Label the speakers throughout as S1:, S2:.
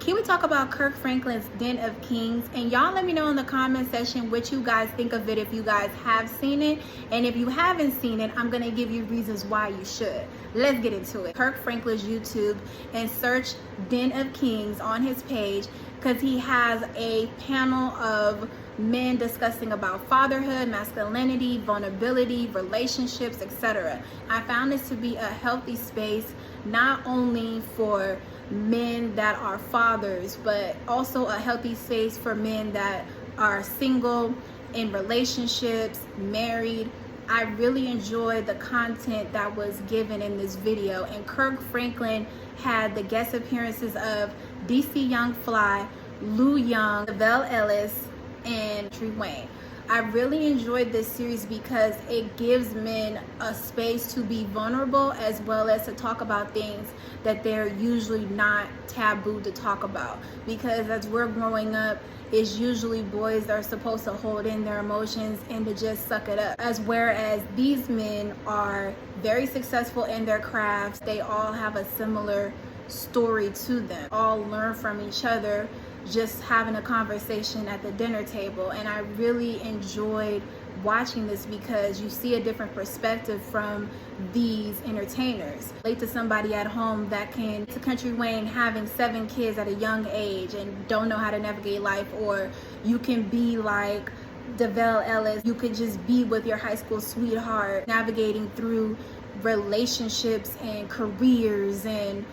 S1: Can we talk about Kirk Franklin's Den of Kings? And y'all let me know in the comment section what you guys think of it if you guys have seen it. And if you haven't seen it, I'm going to give you reasons why you should. Let's get into it. Kirk Franklin's YouTube and search Den of Kings on his page because he has a panel of men discussing about fatherhood, masculinity, vulnerability, relationships, etc. I found this to be a healthy space, not only for men that are fathers, but also a healthy space for men that are single, in relationships, married. I really enjoyed the content that was given in this video, and Kirk Franklin had the guest appearances of DC Young Fly, Lou Young, Devale Ellis, and Kountry Wayne. I really enjoyed this series because it gives men a space to be vulnerable as well as to talk about things that they're usually not taboo to talk about. Because as we're growing up, it's usually boys that are supposed to hold in their emotions and to just suck it up. Whereas these men are very successful in their crafts. They all have a similar story to them. All learn from each other, just having a conversation at the dinner table. And I really enjoyed watching this because you see a different perspective from these entertainers. Relate to somebody at home that can, to Kountry Wayne having 7 kids at a young age and don't know how to navigate life, or you can be like Devale Ellis, you could just be with your high school sweetheart, navigating through relationships and careers and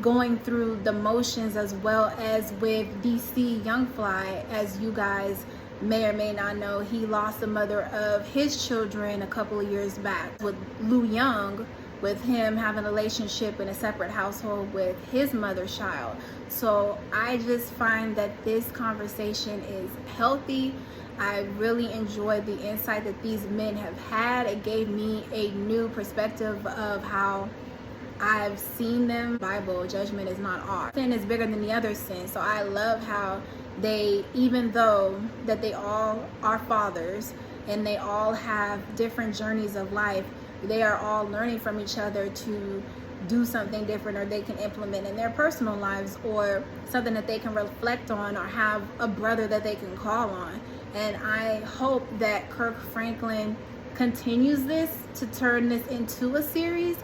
S1: going through the motions, as well as with DC Young Fly. As you guys may or may not know, he lost the mother of his children a couple of years back. With Lou Young, with him having a relationship in a separate household with his mother's child. So I just find that this conversation is healthy. I really enjoyed the insight that these men have had. It gave me a new perspective of how I've seen them. Bible, judgment is not ours. Sin is bigger than the other sin. So I love how they, even though that they all are fathers and they all have different journeys of life, they are all learning from each other to do something different, or they can implement in their personal lives, or something that they can reflect on, or have a brother that they can call on. And I hope that Kirk Franklin continues this to turn this into a series,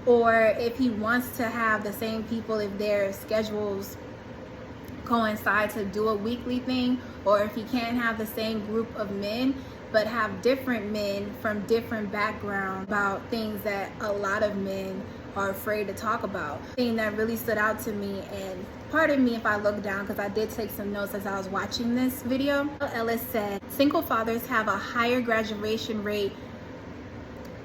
S1: or if he wants to have the same people, if their schedules coincide, to do a weekly thing, or if he can't have the same group of men but have different men from different backgrounds about things that a lot of men are afraid to talk about. The thing that really stood out to me, and pardon me if I look down because I did take some notes as I was watching this video, Ellis said single fathers have a higher graduation rate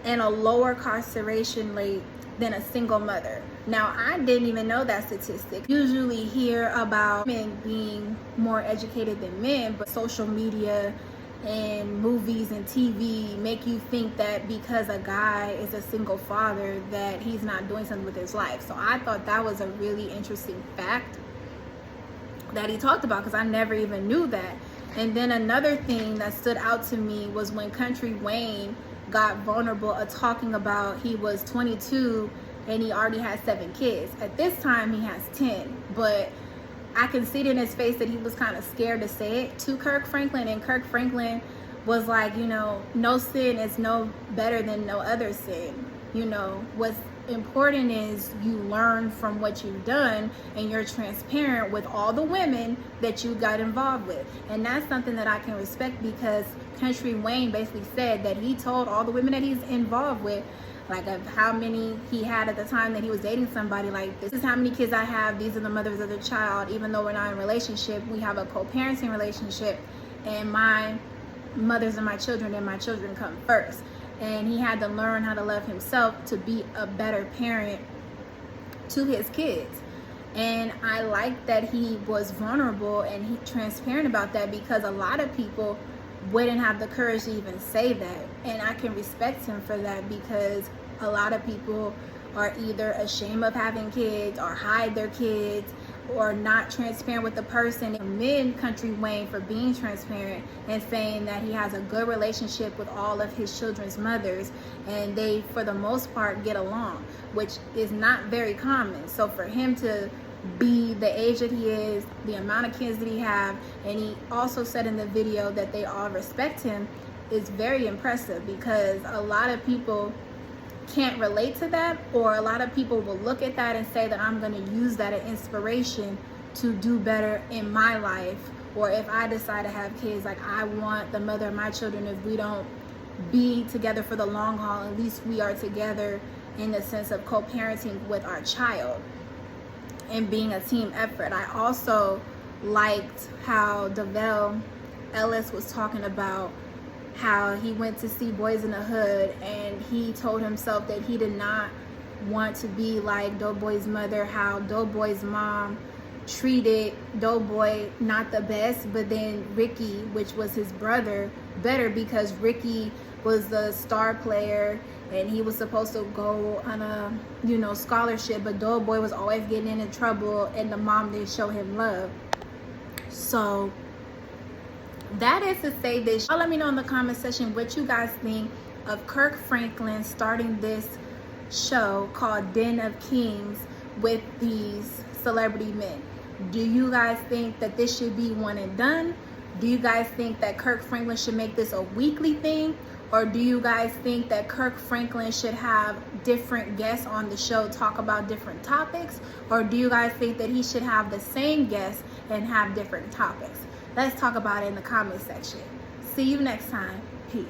S1: and a lower incarceration rate than a single mother. Now, I didn't even know that statistic. Usually hear about men being more educated than men, but social media and movies and TV make you think that because a guy is a single father that he's not doing something with his life. So I thought that was a really interesting fact that he talked about, because I never even knew that. And then another thing that stood out to me was when Kountry Wayne got vulnerable talking about he was 22 and he already has 7 kids. At this time he has 10, but I can see it in his face that he was kind of scared to say it to Kirk Franklin, and Kirk Franklin was like, you know, no sin is no better than no other sin. You know, what's important is you learn from what you've done and you're transparent with all the women that you got involved with. And that's something that I can respect, because Kountry Wayne basically said that he told all the women that he's involved with, like of how many he had at the time that he was dating somebody, like, this is how many kids I have, these are the mothers of the child. Even though we're not in a relationship, we have a co-parenting relationship, and my mothers and my children come first. And he had to learn how to love himself to be a better parent to his kids. And I like that he was vulnerable and he transparent about that, because a lot of people wouldn't have the courage to even say that. And I can respect him for that, because a lot of people are either ashamed of having kids or hide their kids or not transparent with the person. I commend Kountry Wayne for being transparent and saying that he has a good relationship with all of his children's mothers, and they for the most part get along, which is not very common. So for him to be the age that he is, the amount of kids that he have, and he also said in the video that they all respect him, is very impressive, because a lot of people can't relate to that, or a lot of people will look at that and say that I'm going to use that as inspiration to do better in my life, or if I decide to have kids, like I want the mother of my children, if we don't be together for the long haul, at least we are together in the sense of co-parenting with our child and being a team effort. I also liked how Devale Ellis was talking about how he went to see Boys in the Hood, and he told himself that he did not want to be like Doughboy's mother, how Doughboy's mom treated Doughboy not the best, but then Ricky, which was his brother, better, because Ricky was the star player and he was supposed to go on a, you know, scholarship, but Doughboy was always getting into trouble and the mom didn't show him love. So that is to say this. Y'all let me know in the comment section what you guys think of Kirk Franklin starting this show called Den of Kings with these celebrity men. Do you guys think that this should be one and done? Do you guys think that Kirk Franklin should make this a weekly thing? Or do you guys think that Kirk Franklin should have different guests on the show talk about different topics? Or do you guys think that he should have the same guests and have different topics? Let's talk about it in the comment section. See you next time. Peace.